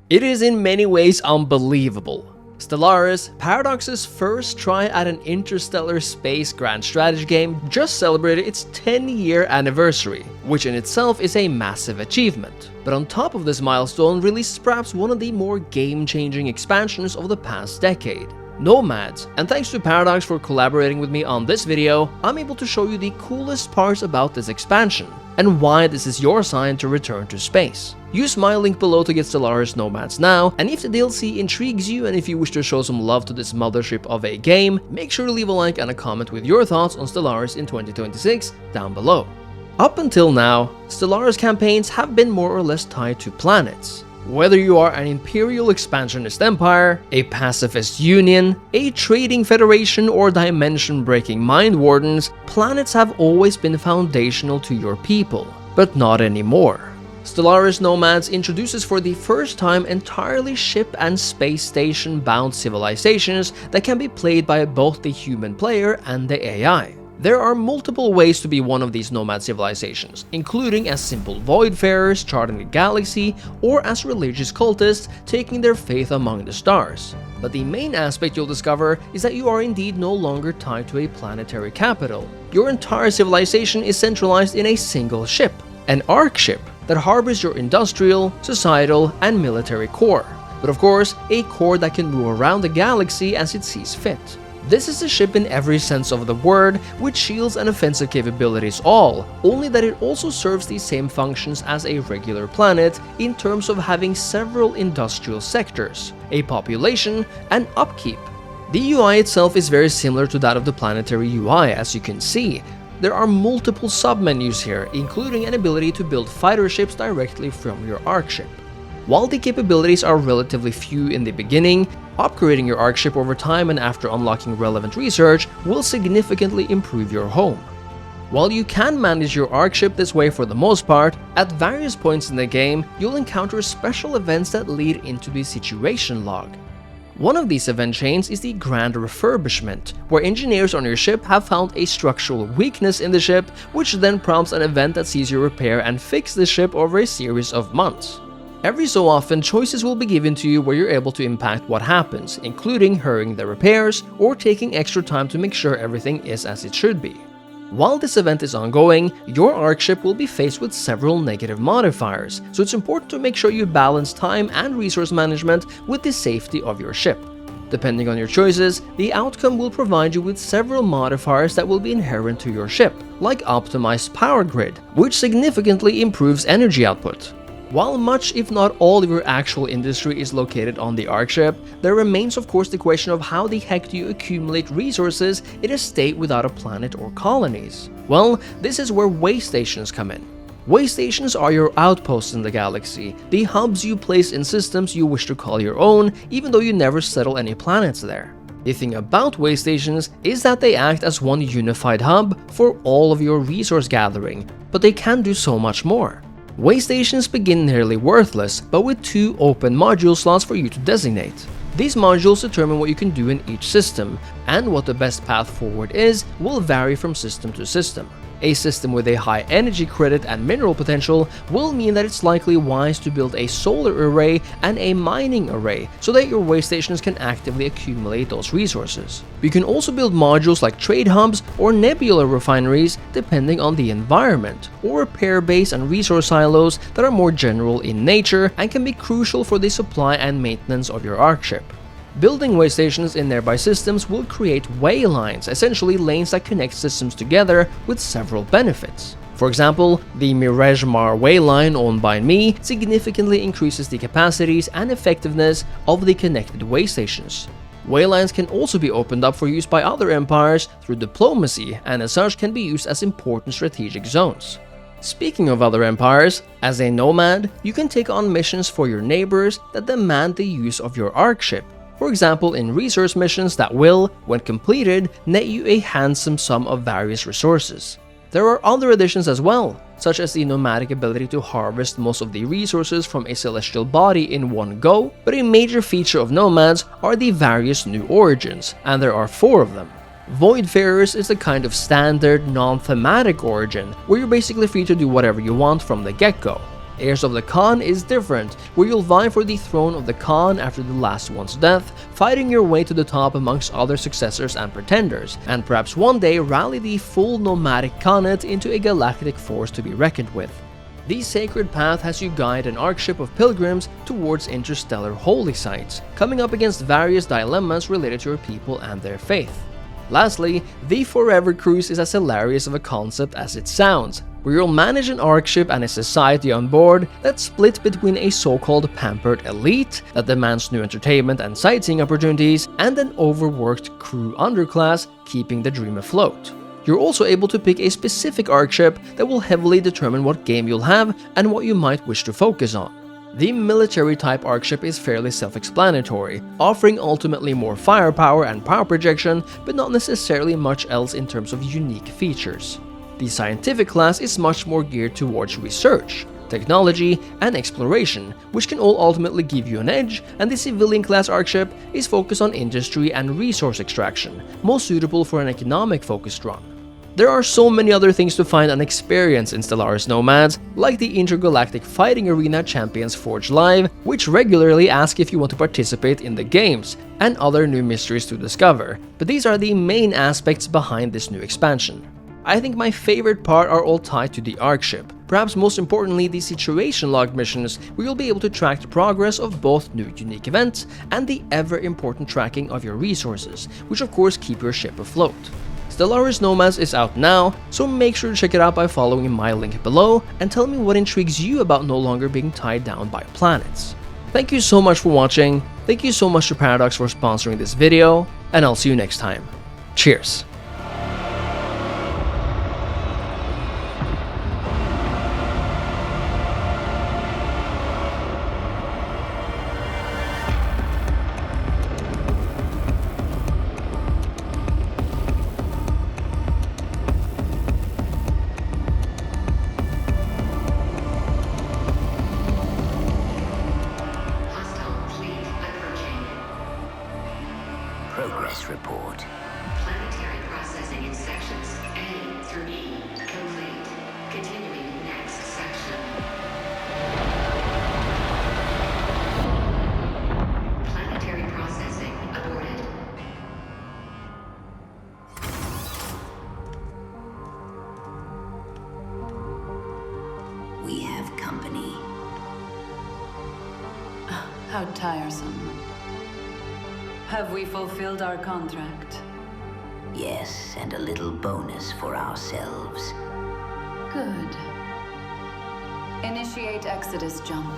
It is in many ways unbelievable. Stellaris, Paradox's first try at an interstellar space grand strategy game, just celebrated its 10-year anniversary, which in itself is a massive achievement. But on top of this milestone released perhaps one of the more game-changing expansions of the past decade, Nomads, and thanks to Paradox for collaborating with me on this video, I'm able to show you the coolest parts about this expansion, and why this is your sign to return to space. Use my link below to get Stellaris Nomads now, and if the DLC intrigues you and if you wish to show some love to this mothership of a game, make sure to leave a like and a comment with your thoughts on Stellaris in 2026 down below. Up until now, Stellaris campaigns have been more or less tied to planets. Whether you are an imperial expansionist empire, a pacifist union, a trading federation, or dimension-breaking mind wardens, planets have always been foundational to your people, but not anymore. Stellaris Nomads introduces for the first time entirely ship and space station bound civilizations that can be played by both the human player and the AI. There are multiple ways to be one of these nomad civilizations, including as simple voidfarers charting the galaxy, or as religious cultists taking their faith among the stars. But the main aspect you'll discover is that you are indeed no longer tied to a planetary capital. Your entire civilization is centralized in a single ship, an arc ship that harbors your industrial, societal, and military core. But of course, a core that can move around the galaxy as it sees fit. This is a ship in every sense of the word, with shields and offensive capabilities all, only that it also serves the same functions as a regular planet in terms of having several industrial sectors, a population, and upkeep. The UI itself is very similar to that of the planetary UI, as you can see. There are multiple submenus here, including an ability to build fighter ships directly from your arc ship. While the capabilities are relatively few in the beginning, upgrading your arc ship over time and after unlocking relevant research will significantly improve your home. While you can manage your arc ship this way for the most part, at various points in the game, you'll encounter special events that lead into the situation log. One of these event chains is the Grand Refurbishment, where engineers on your ship have found a structural weakness in the ship, which then prompts an event that sees you repair and fix the ship over a series of months. Every so often, choices will be given to you where you're able to impact what happens, including hurrying the repairs or taking extra time to make sure everything is as it should be. While this event is ongoing, your arc ship will be faced with several negative modifiers, so it's important to make sure you balance time and resource management with the safety of your ship. Depending on your choices, the outcome will provide you with several modifiers that will be inherent to your ship, like optimized power grid, which significantly improves energy output. While much, if not all, of your actual industry is located on the arc ship, there remains of course the question of how the heck do you accumulate resources in a state without a planet or colonies? Well, this is where way stations come in. Way stations are your outposts in the galaxy, the hubs you place in systems you wish to call your own, even though you never settle any planets there. The thing about way stations is that they act as one unified hub for all of your resource gathering, but they can do so much more. Way stations begin nearly worthless, but with 2 open module slots for you to designate. These modules determine what you can do in each system, and what the best path forward is will vary from system to system. A system with a high energy credit and mineral potential will mean that it's likely wise to build a solar array and a mining array so that your way stations can actively accumulate those resources. You can also build modules like trade hubs or nebula refineries depending on the environment, or repair base and resource silos that are more general in nature and can be crucial for the supply and maintenance of your arc ship. Building way stations in nearby systems will create way lines, essentially lanes that connect systems together with several benefits. For example, the Mirajmar way line owned by me significantly increases the capacities and effectiveness of the connected way stations. Way lines can also be opened up for use by other empires through diplomacy, and as such can be used as important strategic zones. Speaking of other empires, as a nomad, you can take on missions for your neighbors that demand the use of your arc ship. For example, in resource missions that will, when completed, net you a handsome sum of various resources. There are other additions as well, such as the nomadic ability to harvest most of the resources from a celestial body in one go, but a major feature of Nomads are the various new origins, and there are 4 of them. Voidfarers is a kind of standard, non-thematic origin, where you're basically free to do whatever you want from the get-go. Heirs of the Khan is different, where you'll vie for the throne of the Khan after the last one's death, fighting your way to the top amongst other successors and pretenders, and perhaps one day rally the full nomadic Khanate into a galactic force to be reckoned with. The Sacred Path has you guide an archship of pilgrims towards interstellar holy sites, coming up against various dilemmas related to your people and their faith. Lastly, the Forever Cruise is as hilarious of a concept as it sounds, where you'll manage an archship and a society on board that's split between a so-called pampered elite that demands new entertainment and sightseeing opportunities, and an overworked crew underclass keeping the dream afloat. You're also able to pick a specific archship that will heavily determine what game you'll have and what you might wish to focus on. The military-type archship is fairly self-explanatory, offering ultimately more firepower and power projection, but not necessarily much else in terms of unique features. The scientific class is much more geared towards research, technology, and exploration, which can all ultimately give you an edge, and the civilian class archship is focused on industry and resource extraction, most suitable for an economic-focused run. There are so many other things to find and experience in Stellaris Nomads, like the intergalactic fighting arena Champions Forge Live, which regularly ask if you want to participate in the games, and other new mysteries to discover, but these are the main aspects behind this new expansion. I think my favorite part are all tied to the archship, perhaps most importantly the situation log missions, where you'll be able to track the progress of both new unique events and the ever important tracking of your resources, which of course keep your ship afloat. Stellaris Nomads is out now, so make sure to check it out by following my link below and tell me what intrigues you about no longer being tied down by planets. Thank you so much for watching, thank you so much to Paradox for sponsoring this video, and I'll see you next time. Cheers! Progress report. Planetary processing in sections A through E complete. Continuing next section. Planetary processing aborted. We have company. How tiresome. Have we fulfilled our contract? Yes, and a little bonus for ourselves. Good. Initiate Exodus jump.